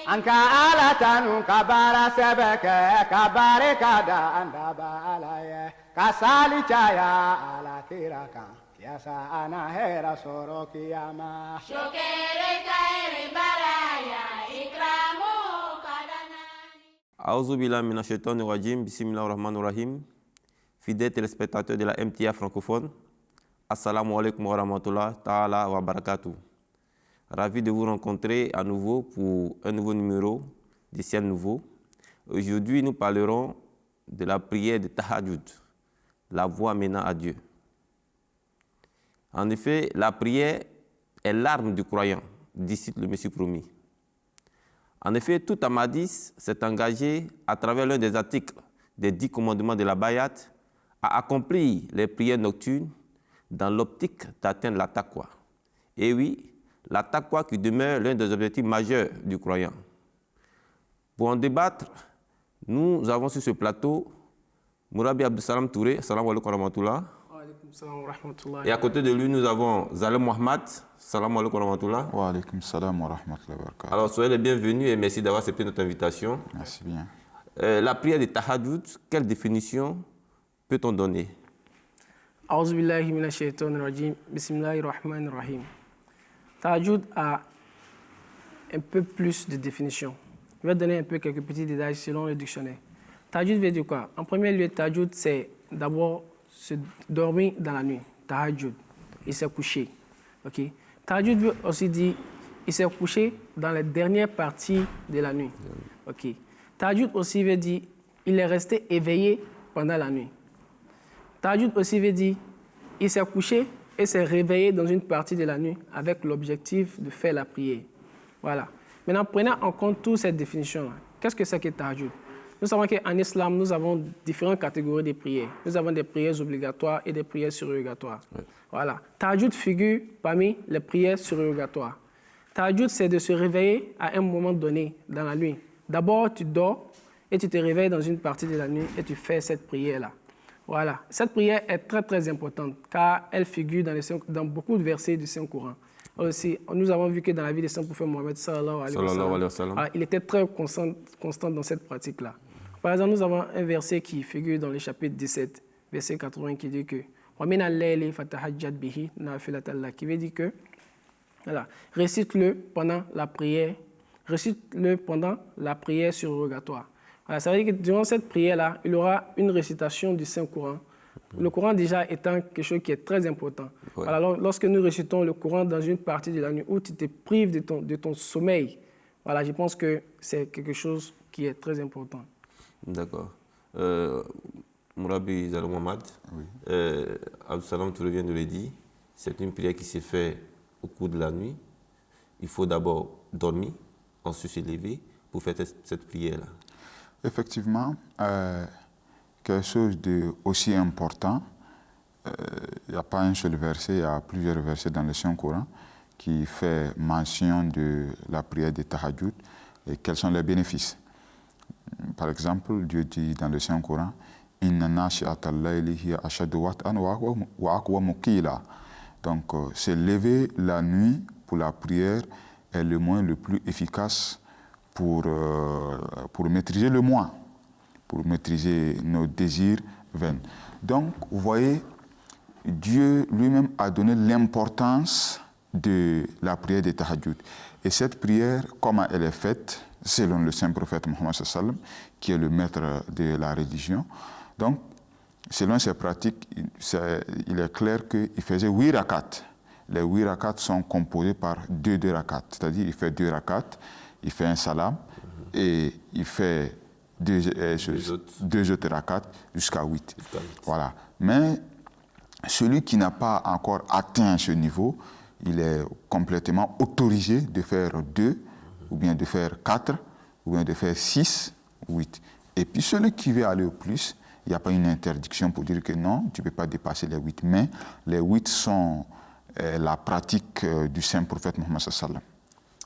Anka ala tanu kabara sebeke kabare kada andaba alaye kasali chaya ala kiraka yasa ana hera soro kiyama shokere kaire baraya ikramu kadanani. Aouzu billahi minash shaitanir rajim, bismillahir rahmanir rahim. Fidèles téléspectateurs de la MTA francophone, assalamu alaikum wa rahmatullah ta'ala wa barakatuh. Ravi de vous rencontrer à nouveau pour un nouveau numéro du Ciel Nouveau. Aujourd'hui, nous parlerons de la prière de Tahajjud, la voie menant à Dieu. En effet, la prière est l'arme du croyant, dit le Messie promis. En effet, tout Ahmadis s'est engagé à travers l'un des articles des 10 commandements de la Bayat à accomplir les prières nocturnes dans l'optique d'atteindre la taqwa. Et oui, la taqwa qui demeure l'un des objectifs majeurs du croyant. Pour en débattre, nous avons sur ce plateau Mourabi Abdussalam Touré, salam alaikum wa rahmatullah. Et à côté de lui, nous avons Zalem Mohamed, salam alaikum wa rahmatullah. Wa alaikum salam wa rahmatullah wa barakatuh. Alors, soyez les bienvenus et merci d'avoir accepté notre invitation. Merci bien. La prière de Tahajjud, quelle définition peut-on donner? A'udhu billahi minash shaitanir rajim, bismillahir rahmanir rahim. Tahajjud a un peu plus de définition. Je vais donner un peu quelques petits détails selon le dictionnaire. Tahajjud veut dire quoi? En premier lieu, Tahajjud, c'est d'abord se dormir dans la nuit. Tahajjud, il s'est couché. Okay? Tahajjud veut aussi dire il s'est couché dans les dernières parties de la nuit. Okay? Tahajjud aussi veut dire il est resté éveillé pendant la nuit. Tahajjud aussi veut dire il s'est couché et s'est réveillé dans une partie de la nuit avec l'objectif de faire la prière. Voilà. Maintenant, prenant en compte toutes ces définitions-là, qu'est-ce que c'est que Tahajjud? Nous savons qu'en islam, nous avons différentes catégories de prières. Nous avons des prières obligatoires et des prières surrogatoires. Oui. Voilà. Tahajjud figure parmi les prières surrogatoires. Tahajjud, c'est de se réveiller à un moment donné dans la nuit. D'abord, tu dors et tu te réveilles dans une partie de la nuit et tu fais cette prière-là. Voilà. Cette prière est très très importante car elle figure dans beaucoup de versets du Saint-Coran. Aussi, nous avons vu que dans la vie du Saint-Prophète Mohammed sallallahu alayhi wa sallam, il était très constant dans cette pratique-là. Par exemple, nous avons un verset qui figure dans le chapitre 17, verset 80, qui dit que وَمِنَ اللَّيْلِ فَتَهَجَّدْ بِهِ نَافِلَةً لَكَ, qui veut dire que voilà, récite-le pendant la prière surrogatoire. Voilà, ça veut dire que durant cette prière-là, il y aura une récitation du Saint-Coran. Le Coran déjà étant quelque chose qui est très important. Ouais. Alors, lorsque nous récitons le Coran dans une partie de la nuit où tu te prives de ton sommeil, voilà, je pense que c'est quelque chose qui est très important. D'accord. Mourabi Zalem Mohamed, oui. Abdussalam Touré vient de le dire, c'est une prière qui se fait au cours de la nuit. Il faut d'abord dormir, ensuite se lever pour faire cette prière-là. Effectivement, quelque chose d'aussi important, il n'y a pas un seul verset, il y a plusieurs versets dans le Saint-Coran qui fait mention de la prière de Tahajjud et quels sont les bénéfices. Par exemple, Dieu dit dans le Saint-Coran, Inna nashi'ata al-layli hiya ashaddu wat'an wa aqwamu qila. Donc, se lever la nuit pour la prière est le moyen le plus efficace pour maîtriser le moi, pour maîtriser nos désirs vains. Donc, vous voyez, Dieu lui-même a donné l'importance de la prière de Tahajjud. Et cette prière, comment elle est faite, selon le saint prophète Mohammed sallallahu alayhi wa sallam, qui est le maître de la religion. Donc, selon ses pratiques, il est clair qu'il faisait 8 rakats. Les 8 rakats sont composés par 2 rakats. C'est-à-dire, il fait 2 rakats, il fait un salam, et il fait deux autres rakats jusqu'à 8. Voilà. Mais celui qui n'a pas encore atteint ce niveau, il est complètement autorisé de faire 2, ou bien de faire 4, ou bien de faire 6, 8. Et puis celui qui veut aller au plus, il n'y a pas une interdiction pour dire que non, tu ne peux pas dépasser les 8. Mais les 8 sont la pratique du saint prophète Mohammed sallallahu alayhi wa sallam.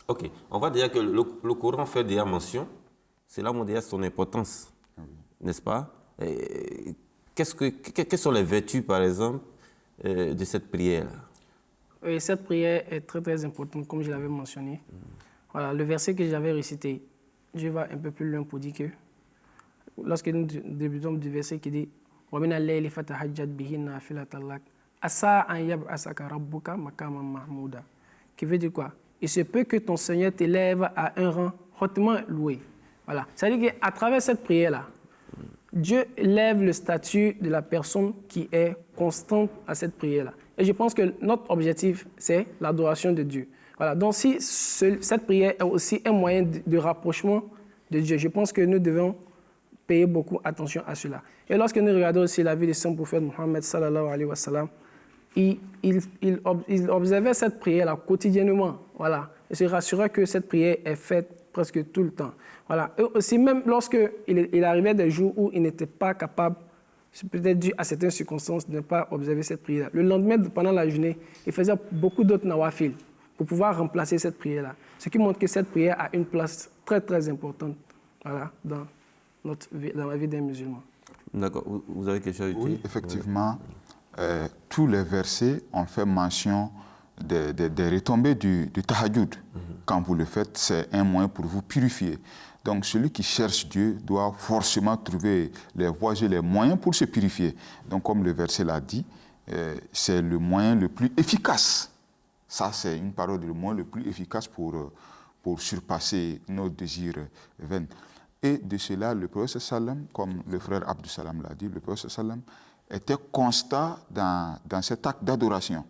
Ok, on va dire que le Coran fait déjà mention, c'est là où on dit son importance, oui. N'est-ce pas? Quelles sont les vertus, par exemple, de cette prière? Et cette prière est très très importante, comme je l'avais mentionné. Voilà, le verset que j'avais récité, je vais un peu plus loin pour dire que lorsque nous débutons du verset qui dit وَمِنَ اللَّيْلِ فَتَهَجَّدْ بِهِ نَافِلَةً لَكَ عَسَىٰ أَن يَبْعَثَكَ رَبُّكَ مَقَامًا مَحْمُودًا. Qui veut dire quoi? Il se peut que ton Seigneur t'élève à un rang hautement loué. Voilà. C'est-à-dire qu'à travers cette prière-là, Dieu lève le statut de la personne qui est constante à cette prière-là. Et je pense que notre objectif, c'est l'adoration de Dieu. Voilà. Donc, si cette prière est aussi un moyen de rapprochement de Dieu, je pense que nous devons payer beaucoup attention à cela. Et lorsque nous regardons aussi la vie du saint prophète Mohammed sallallahu alayhi wa sallam, il observait cette prière-là quotidiennement. Voilà. Et se rassurait que cette prière est faite presque tout le temps. Voilà. Et aussi, même lorsqu'il arrivait des jours où il n'était pas capable, c'est peut-être dû à certaines circonstances, de ne pas observer cette prière-là. Le lendemain, pendant la journée, il faisait beaucoup d'autres nawafil pour pouvoir remplacer cette prière-là. Ce qui montre que cette prière a une place très, très importante, voilà, dans la vie des musulmans. D'accord. Vous avez quelque chose à dire? Oui, effectivement. Tous les versets ont fait mention des retombées du tahajjud. Quand vous le faites, c'est un moyen pour vous purifier. Donc celui qui cherche Dieu doit forcément trouver les voies et les moyens pour se purifier. Donc comme le verset l'a dit, c'est le moyen le plus efficace. Ça, c'est une parole, le moyen le plus efficace pour surpasser nos désirs vains. Et de cela, le prophète sallam, comme le frère Abdou Salam l'a dit, le prophète sallam était constant dans cet acte d'adoration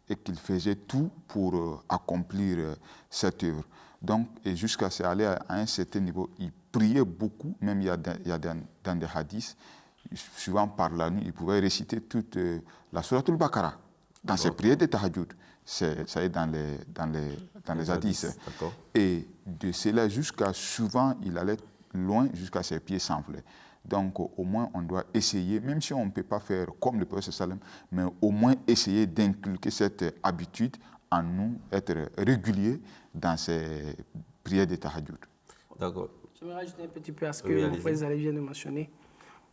et qu'il faisait tout pour accomplir cette œuvre. Donc, et jusqu'à ce aller à un certain niveau, il priait beaucoup, même il y a dans des hadiths, souvent par la nuit, il pouvait réciter toute la Sourate al-Baqarah dans ses prières de tahajjud. Ça est dans les hadiths. Et de cela jusqu'à souvent, il allait loin jusqu'à ses pieds s'enflaient. Donc, au moins, on doit essayer, même si on ne peut pas faire comme le prophète sallam, mais au moins essayer d'inculquer cette habitude en nous, être régulier dans ces prières de tahajjud. D'accord. Je vais rajouter un petit peu à ce que mon frère Zalé vient de mentionner.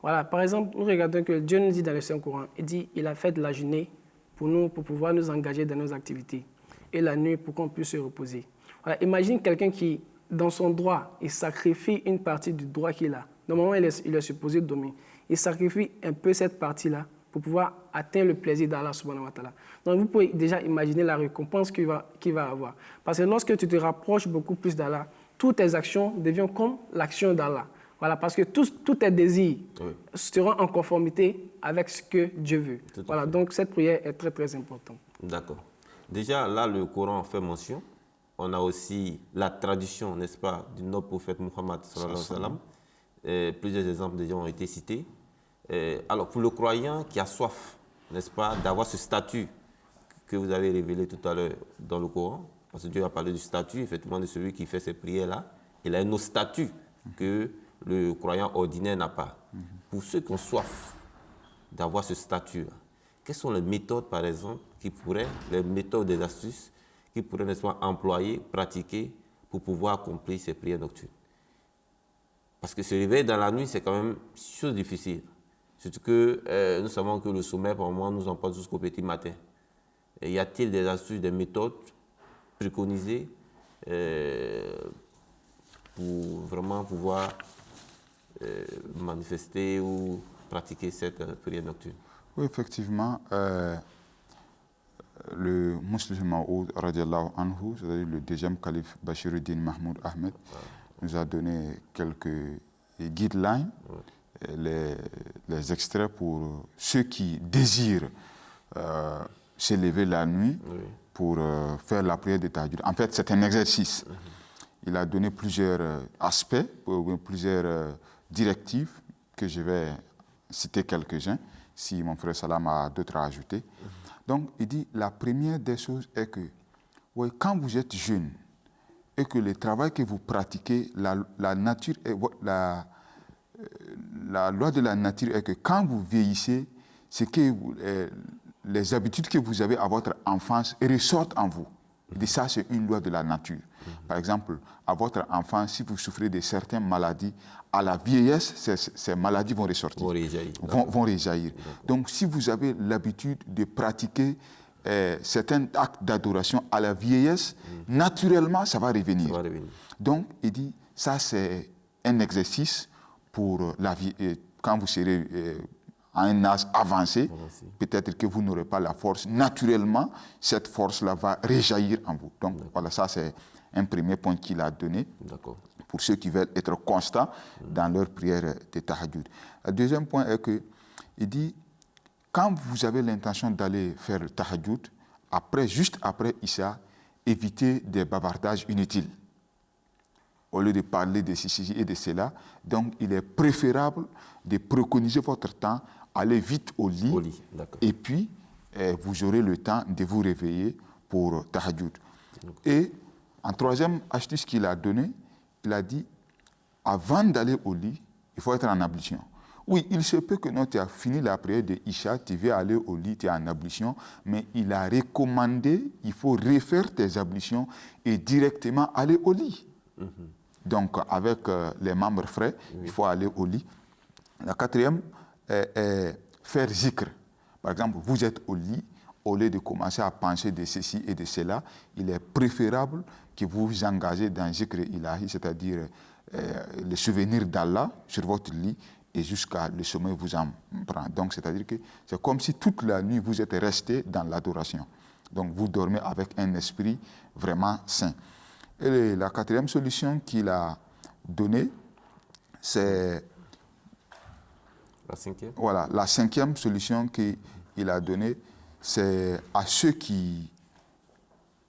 Voilà, par exemple, nous regardons que Dieu nous dit dans le Saint-Coran, il dit il a fait de la journée pour pouvoir nous engager dans nos activités et la nuit pour qu'on puisse se reposer. Voilà, imagine quelqu'un qui, dans son droit, il sacrifie une partie du droit qu'il a. Normalement, il est supposé dormir. Il sacrifie un peu cette partie-là pour pouvoir atteindre le plaisir d'Allah subhanahu wa ta'ala. Donc, vous pouvez déjà imaginer la récompense qu'il va avoir. Parce que lorsque tu te rapproches beaucoup plus d'Allah, toutes tes actions deviennent comme l'action d'Allah. Voilà, parce que tous tes désirs seront en conformité avec ce que Dieu veut. Voilà, donc cette prière est très, très importante. D'accord. Déjà, là, le Coran fait mention. On a aussi la tradition, n'est-ce pas, du noble prophète Muhammad sallallahu alayhi wa sallam. Plusieurs exemples déjà ont été cités. Alors, pour le croyant qui a soif, n'est-ce pas, d'avoir ce statut que vous avez révélé tout à l'heure dans le Coran, parce que Dieu a parlé du statut, effectivement, de celui qui fait ces prières-là, il a un autre statut que le croyant ordinaire n'a pas. Pour ceux qui ont soif d'avoir ce statut-là, quelles sont les méthodes, par exemple, les méthodes, des astuces qui pourraient, n'est-ce pas, employer, pratiquer pour pouvoir accomplir ces prières nocturnes? Parce que se réveiller dans la nuit, c'est quand même une chose difficile. Surtout que nous savons que le sommeil, pour moi, nous emporte jusqu'au petit matin. Et y a-t-il des astuces, des méthodes préconisées pour vraiment pouvoir manifester ou pratiquer cette prière nocturne? Oui, effectivement. Le Muslim Maud radiallahu anhu, c'est-à-dire le deuxième calife Bashiruddin Mahmoud Ahmed, nous a donné quelques guidelines, les extraits pour ceux qui désirent se lever la nuit pour faire la prière de tahajjud. En fait, c'est un exercice. Il a donné plusieurs aspects, plusieurs directives, que je vais citer quelques-uns, si mon frère Salam a d'autres à ajouter. Donc, il dit, la première des choses est que, quand vous êtes jeune, et que le travail que vous pratiquez, la nature, la loi de la nature est que quand vous vieillissez, c'est que les habitudes que vous avez à votre enfance ressortent en vous. Et ça, c'est une loi de la nature. Par exemple, à votre enfant, si vous souffrez de certaines maladies, à la vieillesse, ces maladies vont ressortir, vont réjaillir. Donc, si vous avez l'habitude de pratiquer certains actes d'adoration à la vieillesse, naturellement, ça va revenir. Donc, il dit, ça, c'est un exercice pour la vie. Quand vous serez à un âge avancé, peut-être que vous n'aurez pas la force. Naturellement, cette force-là va réjaillir en vous. Donc, voilà, ça, c'est un premier point qu'il a donné pour ceux qui veulent être constants dans leur prière de tahajjud. Le deuxième point est qu'il dit, quand vous avez l'intention d'aller faire le tahajjud, juste après Isha, évitez des bavardages inutiles. Au lieu de parler de ceci et de cela, donc il est préférable de préconiser votre temps, aller vite au lit et puis vous aurez le temps de vous réveiller pour tahajjud. Et en troisième astuce qu'il a donnée, il a dit, avant d'aller au lit, il faut être en ablution. Oui, il se peut que tu as fini la prière de Isha, tu veux aller au lit, tu es en ablution, mais il a recommandé, il faut refaire tes ablutions et directement aller au lit. Donc, avec les membres frais, il faut aller au lit. La quatrième est faire zikr. Par exemple, vous êtes au lit, au lieu de commencer à penser de ceci et de cela, il est préférable que vous vous engagez dans zikr ilahi, c'est-à-dire le souvenir d'Allah sur votre lit et jusqu'à le sommeil vous en prend. Donc, c'est-à-dire que c'est comme si toute la nuit vous êtes resté dans l'adoration. Donc, vous dormez avec un esprit vraiment sain. Et la quatrième solution qu'il a donnée, c'est... La cinquième? Voilà, la cinquième solution qu'il a donnée, c'est à ceux qui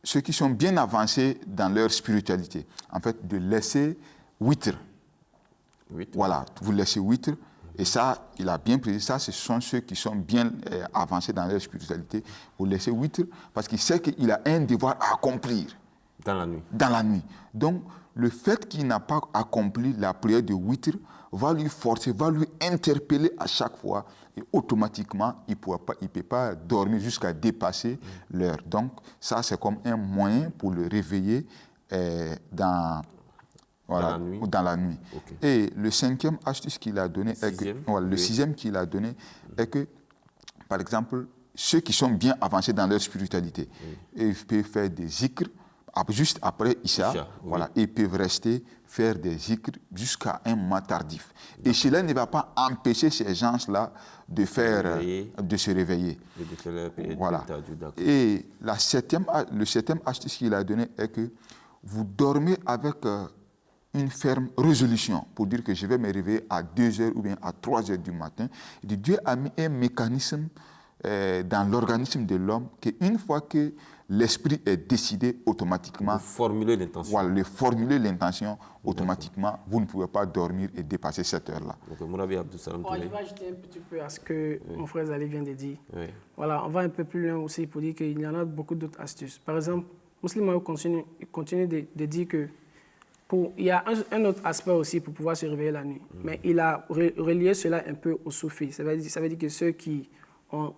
sont bien avancés dans leur spiritualité. En fait, de laisser witr. Voilà, vous laissez witr. Et ça, il a bien précisé, ça, ce sont ceux qui sont bien avancés dans leur spiritualité. Vous laissez witr parce qu'il sait qu'il a un devoir à accomplir. Dans la nuit. Dans la nuit. Donc, le fait qu'il n'a pas accompli la prière de witr va lui forcer, va lui interpeller à chaque fois. Et automatiquement, il ne peut pas dormir jusqu'à dépasser l'heure. Donc, ça, c'est comme un moyen pour le réveiller dans la nuit. Okay. Et le cinquième astuce qu'il a donné, le sixième qu'il a donné est que, par exemple, ceux qui sont bien avancés dans leur spiritualité, ils peuvent faire des zikrs juste après Isha, ils peuvent rester faire des zikrs jusqu'à un moment tardif. Et cela ne va pas empêcher ces gens-là de se réveiller. Voilà. Et le septième astuce qu'il a donné est que vous dormez avec une ferme résolution pour dire que je vais me réveiller à 2h ou bien à 3h du matin. Et Dieu a mis un mécanisme dans l'organisme de l'homme qu'une fois que l'esprit est décidé, automatiquement... Formuler l'intention. Voilà, formuler l'intention, automatiquement, vous ne pouvez pas dormir et dépasser cette heure-là. Donc, Mourabi Abdou Salam Touré. Je vais ajouter un petit peu à ce que mon frère Zali vient de dire. Voilà, on va un peu plus loin aussi pour dire qu'il y en a beaucoup d'autres astuces. Par exemple, Muslim continue de dire que il y a un autre aspect aussi pour pouvoir se réveiller la nuit. Mais il a relié cela un peu aux soufis. Ça veut dire que ceux qui ont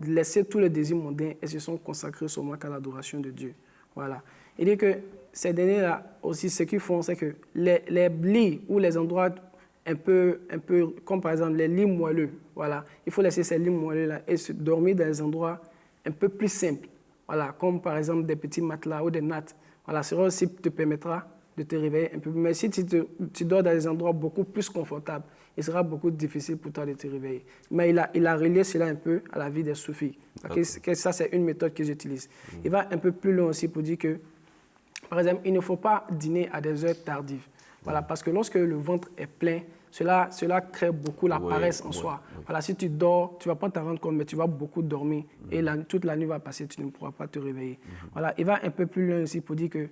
laissé tous les désirs mondains et se sont consacrés seulement qu'à l'adoration de Dieu. Voilà. Il dit que ces derniers-là aussi, ce qu'ils font, c'est que les lits ou les endroits un peu, comme par exemple les lits moelleux, voilà, il faut laisser ces lits moelleux-là et se dormir dans des endroits un peu plus simples, voilà, comme par exemple des petits matelas ou des nattes. Voilà, cela aussi te permettra de te réveiller un peu. Mais si tu dors dans des endroits beaucoup plus confortables, il sera beaucoup difficile pour toi de te réveiller. Mais il a relié cela un peu à la vie des soufis. Ça, c'est une méthode que j'utilise. Il va un peu plus loin aussi pour dire que, par exemple, il ne faut pas dîner à des heures tardives. Voilà, parce que lorsque le ventre est plein, cela crée beaucoup la paresse en soi. Voilà, si tu dors, tu ne vas pas t'en rendre compte, mais tu vas beaucoup dormir. Et toute la nuit va passer, tu ne pourras pas te réveiller. Voilà, il va un peu plus loin aussi pour dire que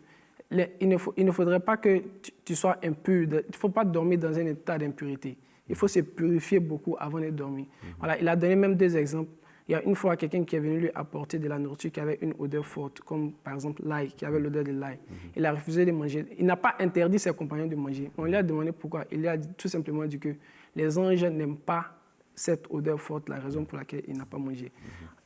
il ne faudrait pas que tu sois impur. Il ne faut pas dormir dans un état d'impurité. Il faut se purifier beaucoup avant de dormir. Voilà, il a donné même deux exemples. Il y a une fois quelqu'un qui est venu lui apporter de la nourriture qui avait une odeur forte, comme par exemple l'ail, qui avait l'odeur de l'ail. Il a refusé de manger. Il n'a pas interdit ses compagnons de manger. On lui a demandé pourquoi. Il lui a tout simplement dit que les anges n'aiment pas cette odeur forte, la raison pour laquelle il n'a pas mangé.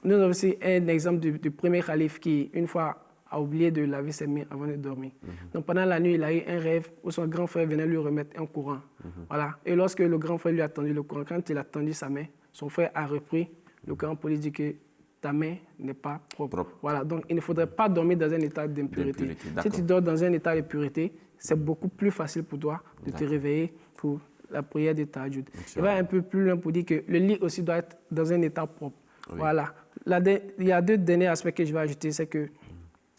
Nous avons aussi un exemple du premier calife qui, une fois, a oublié de laver ses mains avant de dormir. Donc pendant la nuit, il a eu un rêve où son grand frère venait lui remettre un courant. Voilà. Et lorsque le grand frère lui a tendu le courant, quand il a tendu sa main, son frère a repris le courant pour lui dire que ta main n'est pas propre. Voilà. Donc il ne faudrait pas dormir dans un état d'impureté. Si tu dors dans un état de pureté, c'est beaucoup plus facile pour toi de te réveiller pour la prière de tahajjud. Il va un peu plus loin pour dire que le lit aussi doit être dans un état propre. Oui. Voilà. Il y a 2 derniers aspects que je vais ajouter, c'est que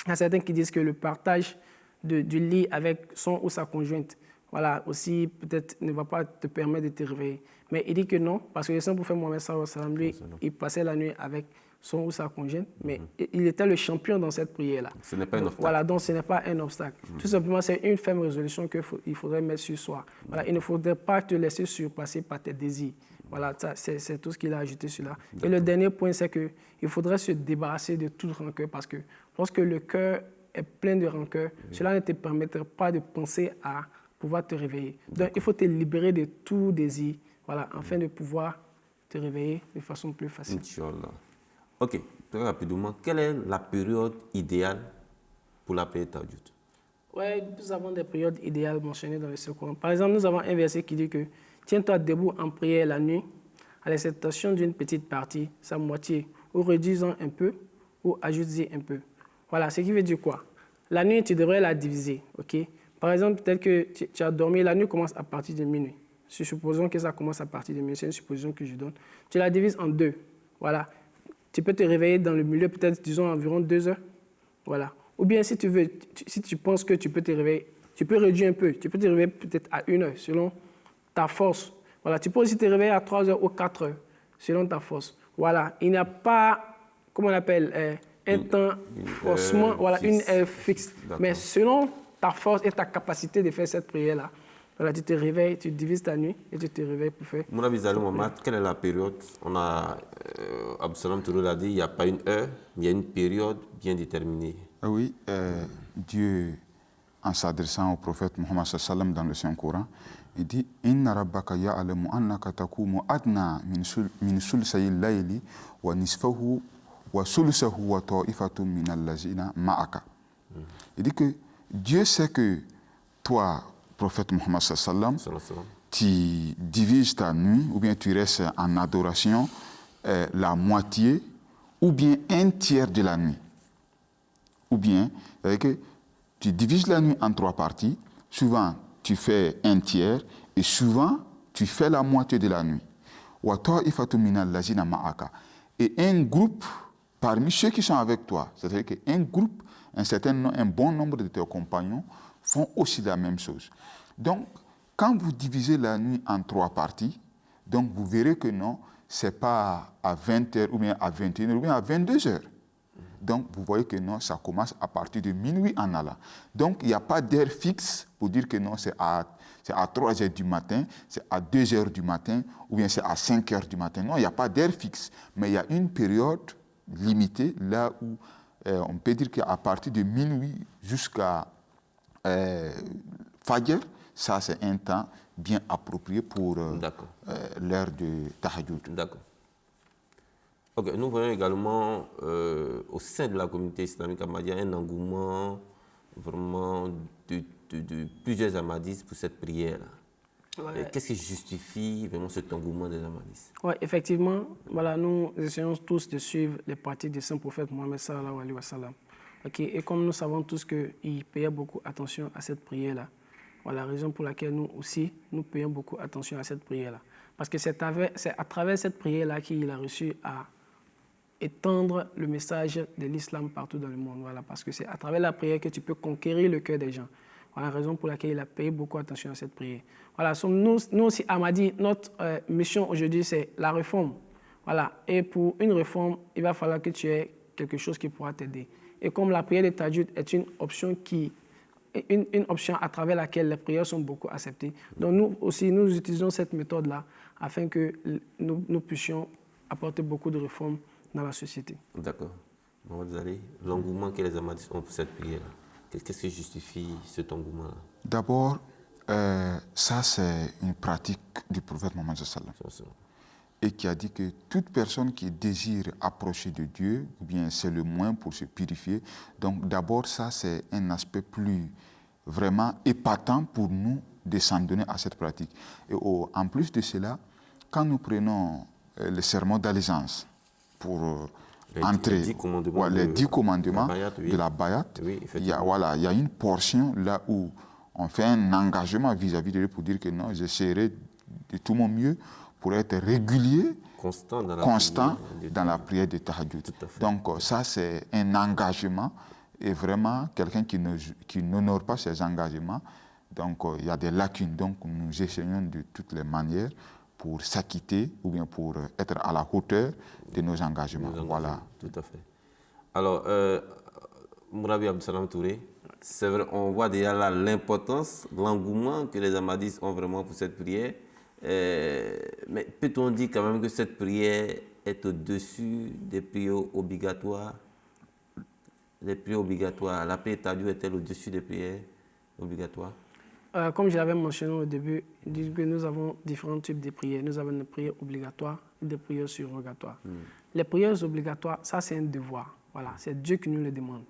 il y a certains qui disent que le partage du lit avec son ou sa conjointe, voilà, aussi peut-être ne va pas te permettre de te réveiller. Mais il dit que non, parce que le Saint-Prophète Mohammed sallallahu alayhi wa sallam, lui, il passait la nuit avec son ou sa conjointe, mais il était le champion dans cette prière-là. Ce n'est pas un obstacle. Voilà, donc ce n'est pas un obstacle. Tout simplement, c'est une ferme résolution qu'il faudrait mettre sur soi. Voilà, il ne faudrait pas te laisser surpasser par tes désirs. Voilà, c'est tout ce qu'il a ajouté sur là. Et le dernier point, c'est qu'il faudrait se débarrasser de toute rancœur, parce que lorsque le cœur est plein de rancœur, cela ne te permettra pas de penser à pouvoir te réveiller. Donc, il faut te libérer de tout désir, voilà, afin de pouvoir te réveiller de façon plus facile. Inch'Allah. Ok, très rapidement, quelle est la période idéale pour la prière tahajjud? Oui, nous avons des périodes idéales mentionnées dans le Saint-Coran. Par exemple, nous avons un verset qui dit que tiens-toi debout en prière la nuit, à l'exception d'une petite partie, sa moitié, ou réduisant un peu, ou ajoute-y un peu. Voilà, ce qui veut dire quoi? La nuit, tu devrais la diviser, ok? Par exemple, peut-être que tu as dormi, la nuit commence à partir de minuit. Supposons que ça commence à partir de minuit, c'est une supposition que je donne. Tu la divises en 2, voilà. Tu peux te réveiller dans le milieu, peut-être, disons, environ 2 heures, voilà. Ou bien, si tu veux, si tu penses que tu peux te réveiller, tu peux réduire un peu. Tu peux te réveiller peut-être à 1 heure, selon ta force. Voilà. Tu peux aussi te réveiller à 3 heures ou 4 heures, selon ta force. Voilà. Il n'y a pas, comment on appelle, un temps forcément, voilà, une heure fixe. Mais selon ta force et ta capacité de faire cette prière-là, voilà, tu te réveilles, tu divises ta nuit et tu te réveilles pour faire. Moula Bizalou Mohamed, quelle est la période? On a, Absalom Tourou l'a dit, il n'y a pas une heure, mais il y a une période bien déterminée. Oui, Dieu, en s'adressant au prophète Mohammed sallam dans le Saint-Coran, il dit Inna rabbaka ya'lamu annaka takumu adna min sulsayil layli wa nisfahu wa sulsahu wa ta'ifatun min allazina ma'aka. Il dit que Dieu sait que toi, prophète Mohammed sallam, tu divises ta nuit ou bien tu restes en adoration la moitié ou bien un tiers de la nuit. Ou bien, que tu divises la nuit en 3 parties, souvent tu fais un tiers et souvent tu fais la moitié de la nuit. Et un groupe parmi ceux qui sont avec toi, c'est-à-dire qu'un groupe, un bon nombre de tes compagnons font aussi la même chose. Donc, quand vous divisez la nuit en 3 parties, donc vous verrez que non, ce n'est pas à 20h ou bien à 21h ou bien à 22h. Donc, vous voyez que non, ça commence à partir de minuit en allant. Donc, il n'y a pas d'heure fixe pour dire que non, c'est à 3h du matin, c'est à 2h du matin, ou bien c'est à 5h du matin. Non, il n'y a pas d'heure fixe. Mais il y a une période limitée, là où on peut dire qu'à partir de minuit jusqu'à Fajr, ça c'est un temps bien approprié pour l'heure de tahajjud. D'accord. Okay, nous voyons également au sein de la communauté islamique ahmadiyya un engouement vraiment de plusieurs ahmadistes pour cette prière. Ouais. Qu'est-ce qui justifie vraiment cet engouement des ahmadistes? Oui, effectivement, voilà, nous essayons tous de suivre les pratiques du Saint-Prophète Mohammed sallallahu alayhi wa sallam. Okay, et comme nous savons tous qu'il payait beaucoup attention à cette prière-là, voilà la raison pour laquelle nous aussi, nous payons beaucoup attention à cette prière-là. Parce que c'est à travers cette prière-là qu'il a réussi à étendre le message de l'islam partout dans le monde. Voilà, parce que c'est à travers la prière que tu peux conquérir le cœur des gens. Voilà la raison pour laquelle il a payé beaucoup attention à cette prière. Voilà, nous aussi, Ahmadi, notre mission aujourd'hui, c'est la réforme. Voilà, et pour une réforme, il va falloir que tu aies quelque chose qui pourra t'aider. Et comme la prière de tahajjud est une option une option à travers laquelle les prières sont beaucoup acceptées. Donc nous aussi, nous utilisons cette méthode-là afin que nous puissions apporter beaucoup de réformes dans la société. D'accord. Mohamed Zali, l'engouement que les ahmadistes ont pour cette prière, qu'est-ce qui justifie cet engouement-là? D'abord, ça c'est une pratique du prophète Mohammed sallallahu alayhi wa sallam. et qui a dit que toute personne qui désire approcher de Dieu, ou bien c'est le moyen pour se purifier. Donc d'abord, ça c'est un aspect plus vraiment épatant pour nous de s'en donner à cette pratique. Et en plus de cela, quand nous prenons le serment d'allégeance pour entrer, les 10 commandements, les 10 commandements de la Bayat, oui. Il y a une portion là où on fait un engagement vis-à-vis de Dieu pour dire que non, j'essaierai de tout mon mieux pour être régulier, constant dans la prière de Tahajjud. Donc ça, c'est un engagement et vraiment quelqu'un qui n'honore pas ses engagements. Donc il y a des lacunes. Donc nous essayons de toutes les manières pour s'acquitter ou bien pour être à la hauteur de nos engagements. Voilà. Tout à fait. Alors, Mourabi Abdussalam Touré, c'est vrai, on voit déjà là l'importance, l'engouement que les Ahmadis ont vraiment pour cette prière. Mais peut-on dire quand même que cette prière est au-dessus des prières obligatoires? Les prières obligatoires, la prière Tahajjud est-elle au-dessus des prières obligatoires? Comme je l'avais mentionné au début, que nous avons différents types de prières. Nous avons des prières obligatoires et des prières surrogatoires. Les prières obligatoires, ça c'est un devoir. Voilà, c'est Dieu qui nous le demande.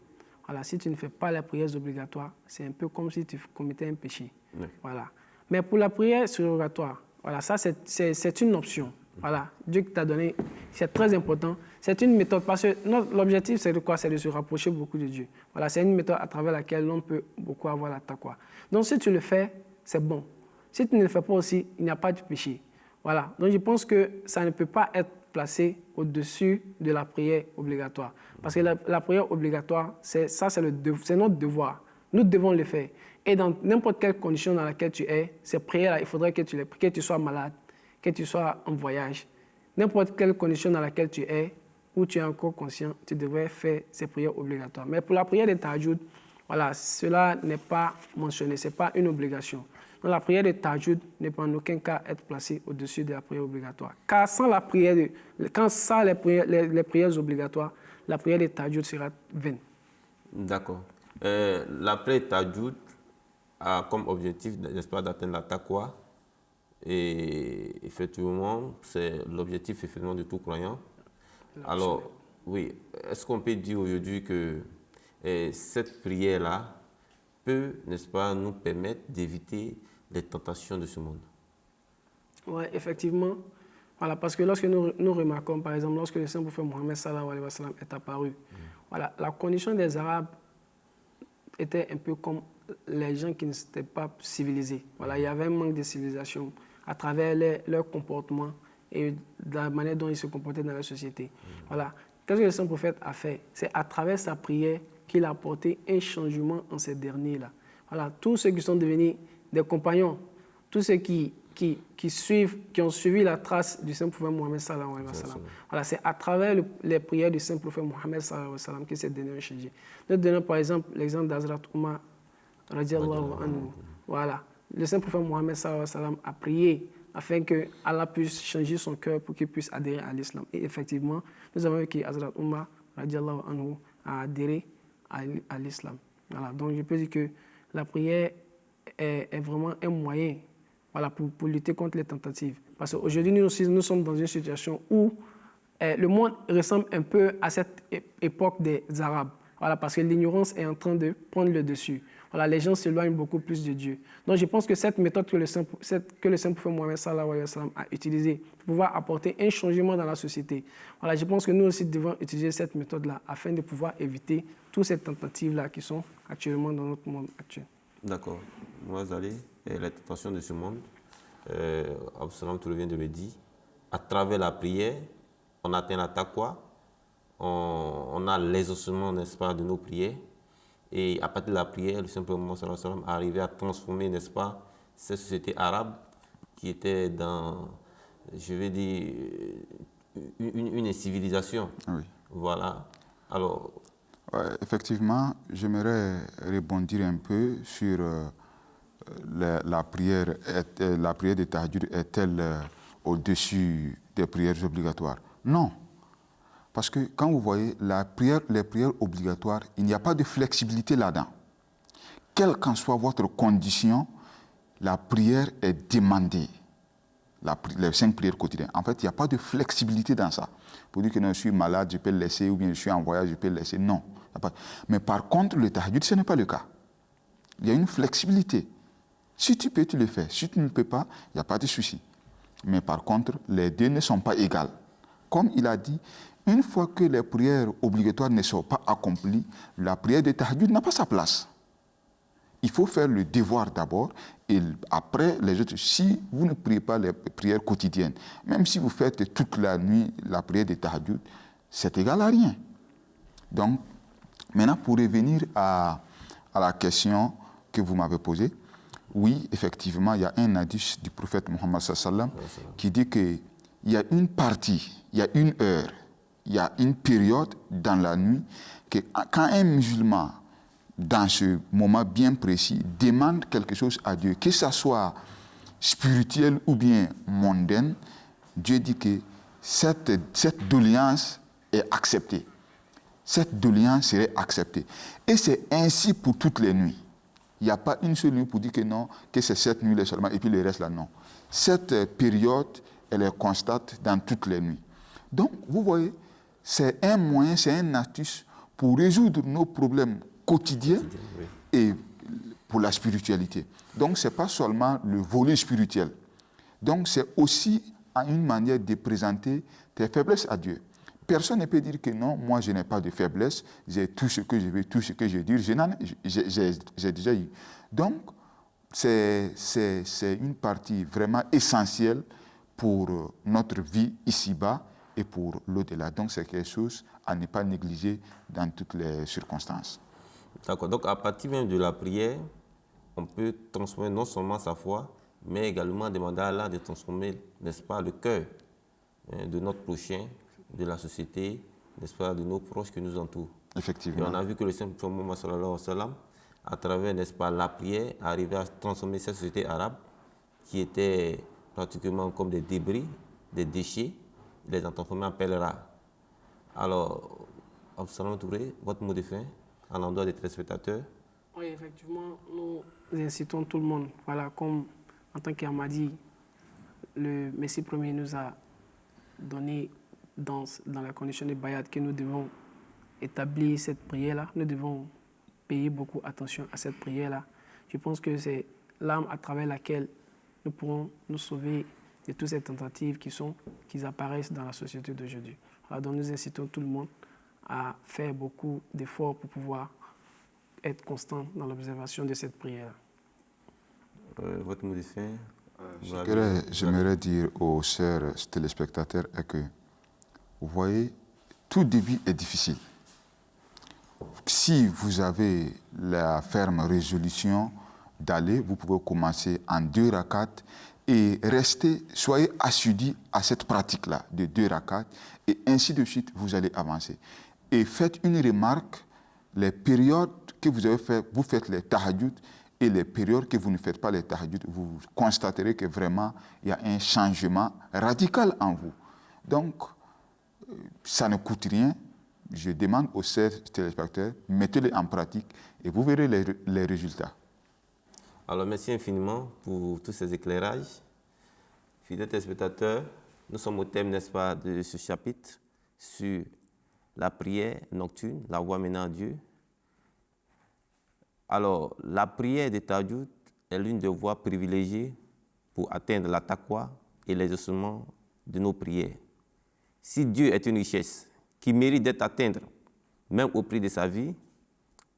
Voilà, si tu ne fais pas les prières obligatoires, c'est un peu comme si tu commettais un péché. Oui. Voilà. Mais pour la prière surrogatoire, voilà, ça c'est une option. Voilà, Dieu qui t'a donné, c'est très important. C'est une méthode, parce que l'objectif c'est de quoi? C'est de se rapprocher beaucoup de Dieu. Voilà, c'est une méthode à travers laquelle l'on peut beaucoup avoir la taqwa. Donc si tu le fais, c'est bon. Si tu ne le fais pas aussi, il n'y a pas de péché. Voilà, donc je pense que ça ne peut pas être placé au-dessus de la prière obligatoire. Parce que la prière obligatoire, c'est notre devoir. Nous devons le faire. Et dans n'importe quelle condition dans laquelle tu es, ces prières-là, il faudrait que tu sois malade, que tu sois en voyage. N'importe quelle condition dans laquelle tu es, où tu es encore conscient, tu devrais faire ces prières obligatoires. Mais pour la prière de Tahajjud, voilà, cela n'est pas mentionné, ce n'est pas une obligation. Donc la prière de Tahajjud ne peut en aucun cas être placée au-dessus de la prière obligatoire. Car sans la prière les prières obligatoires, la prière de Tahajjud sera vaine. D'accord. La prière de Tahajjud a comme objectif, n'est-ce pas, d'atteindre la taqwa. Et effectivement, c'est l'objectif de tout croyant. Alors, oui, est-ce qu'on peut dire aujourd'hui que cette prière-là peut, n'est-ce pas, nous permettre d'éviter les tentations de ce monde? Oui, effectivement. Voilà, parce que lorsque nous remarquons, par exemple, lorsque le Saint-Prophète Mohammed sallallahu alayhi wa sallam est apparu, voilà, la condition des Arabes était un peu comme les gens qui n'étaient pas civilisés. Voilà, il y avait un manque de civilisation à travers leur comportement et de la manière dont ils se comportaient dans la société. Voilà. Qu'est-ce que le Saint-Prophète a fait? C'est à travers sa prière qu'il a apporté un changement en ces derniers-là. Voilà, tous ceux qui sont devenus des compagnons, tous ceux qui ont suivi la trace du Saint-Prophète Mohammed sallallahu alayhi wa sallam. Voilà, c'est à travers les prières du Saint-Prophète Mohammed sallallahu alayhi wa sallam que ces derniers ont changé. Nous donnons par exemple l'exemple d'Hazrat Omar radiallahu anhu. Voilà, le Saint-Prophète Mohammed sallallahu alayhi wa sallam a prié afin que Allah puisse changer son cœur pour qu'il puisse adhérer à l'islam. Et effectivement, nous avons vu que Hazrat Omar radiallahu anhu a adhéré à l'islam. Voilà, donc je peux dire que la prière est vraiment un moyen, voilà, pour lutter contre les tentatives. Parce qu'aujourd'hui, nous sommes dans une situation où le monde ressemble un peu à cette époque des Arabes. Voilà, parce que l'ignorance est en train de prendre le dessus. Voilà, les gens s'éloignent beaucoup plus de Dieu. Donc je pense que cette méthode que le Saint-Prophète Mohammed sallallahu alayhi wa sallam a utilisée pour pouvoir apporter un changement dans la société. Voilà, je pense que nous aussi devons utiliser cette méthode-là afin de pouvoir éviter toutes ces tentatives-là qui sont actuellement dans notre monde actuel. D'accord. Moi, Zali, les tentations de ce monde, Abdussalam Touré vient de le dire, à travers la prière, on atteint la taqwa, on a l'exaucement, n'est-ce pas, de nos prières. Et à partir de la prière, le Saint-Prophète Mohammed sallallahu alayhi wa sallam a arrivé à transformer, n'est-ce pas, cette société arabe qui était dans, je vais dire, une incivilisation. Oui. Voilà. Alors... effectivement, j'aimerais rebondir un peu sur la prière de Tahajjud est-elle au-dessus des prières obligatoires? Non. Parce que quand vous voyez les prières obligatoires, il n'y a pas de flexibilité là-dedans. Quelle qu'en soit votre condition, la prière est demandée. les 5 prières quotidiennes. En fait, il n'y a pas de flexibilité dans ça. Pour dire que non, je suis malade, je peux le laisser, ou bien je suis en voyage, je peux le laisser. Non. Mais par contre, le tahajjud, ce n'est pas le cas. Il y a une flexibilité. Si tu peux, tu le fais. Si tu ne peux pas, il n'y a pas de souci. Mais par contre, les deux ne sont pas égales. Comme il a dit, une fois que les prières obligatoires ne sont pas accomplies, la prière de tahajjud n'a pas sa place. Il faut faire le devoir d'abord et après les autres. Si vous ne priez pas les prières quotidiennes, même si vous faites toute la nuit la prière de tahajjud, c'est égal à rien. Donc, maintenant pour revenir à la question que vous m'avez posée, oui, effectivement, il y a un hadith du prophète Mohammed sallam qui dit qu'il y a une partie, il y a une heure, il y a une période dans la nuit que quand un musulman, dans ce moment bien précis, demande quelque chose à Dieu, que ce soit spirituel ou bien mondaine, Dieu dit que cette doléance est acceptée. Cette doléance serait acceptée. Et c'est ainsi pour toutes les nuits. Il n'y a pas une seule nuit pour dire que non, que c'est cette nuit-là seulement, et puis le reste là, non. Cette période, elle est constante dans toutes les nuits. Donc, vous voyez, c'est un moyen, c'est un astuce pour résoudre nos problèmes quotidiens et pour la spiritualité. Donc, ce n'est pas seulement le volet spirituel. Donc, c'est aussi une manière de présenter tes faiblesses à Dieu. Personne ne peut dire que non, moi je n'ai pas de faiblesse, j'ai tout ce que je veux, tout ce que je dis, j'ai déjà eu. Donc, c'est une partie vraiment essentielle pour notre vie ici-bas et pour l'au-delà. Donc, c'est quelque chose à ne pas négliger dans toutes les circonstances. D'accord. Donc, à partir même de la prière, on peut transformer non seulement sa foi, mais également demander à Allah de transformer, n'est-ce pas, le cœur de notre prochain, de la société, n'est-ce pas, de nos proches qui nous entourent. Effectivement. Et on a vu que le Saint Mohammed sallallahu alayhi wa sallam, à travers, n'est-ce pas, la prière, arrivait à transformer cette société arabe qui était pratiquement comme des débris, des déchets, il les a transformés en pèlerins. Alors, Absalom Touré, votre mot de fin, à l'endroit des téléspectateurs. Oui, effectivement, nous incitons tout le monde. Voilà, comme en tant qu'Ahmadi, le Messie premier nous a donné dans la condition de Bayat que nous devons établir cette prière-là. Nous devons payer beaucoup attention à cette prière-là. Je pense que c'est l'arme à travers laquelle nous pourrons nous sauver de toutes ces tentatives qui apparaissent dans la société d'aujourd'hui. Alors donc nous incitons tout le monde à faire beaucoup d'efforts pour pouvoir être constant dans l'observation de cette prière. Votre mot de fin? J'aimerais dire aux chers téléspectateurs est que, vous voyez, tout début est difficile. Si vous avez la ferme résolution d'aller, vous pouvez commencer en 2 rakats et rester, soyez assidus à cette pratique-là de 2 rakats et ainsi de suite, vous allez avancer. Et faites une remarque, les périodes que vous avez fait, vous faites les tahajjud et les périodes que vous ne faites pas les tahajjud, vous constaterez que vraiment il y a un changement radical en vous. Donc, ça ne coûte rien. Je demande aux téléspectateurs, mettez-les en pratique et vous verrez les résultats. Alors, merci infiniment pour tous ces éclairages. Fidèles téléspectateurs, nous sommes au thème, n'est-ce pas, de ce chapitre sur la prière nocturne, la voie menant à Dieu. Alors, la prière de tahajjud est l'une des voies privilégiées pour atteindre la taqwa et l'exaucement de nos prières. Si Dieu est une richesse qui mérite d'être atteinte, même au prix de sa vie,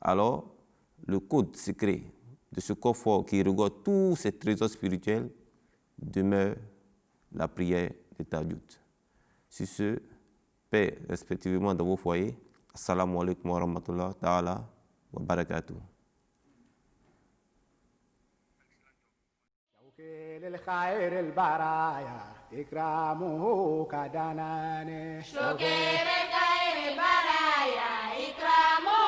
alors le code secret de ce coffre qui regorge tous ces trésors spirituels demeure la prière de tahajjud. Sur ce, paix respectivement dans vos foyers. Assalamu alaikum wa rahmatullahi ta'ala wa barakatuh. للخير البرايا إكرامه كدناني شكر خير البرايا إكرامه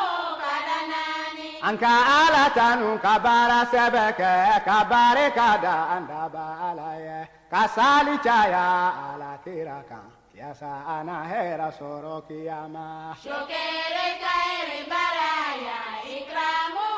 كدناني أنك آلة كبار سبك كبار كدان دبالاي كسالي جايا على تيراكا يا سانا هيرا سوروكي ياما شكر خير البرايا إكرامه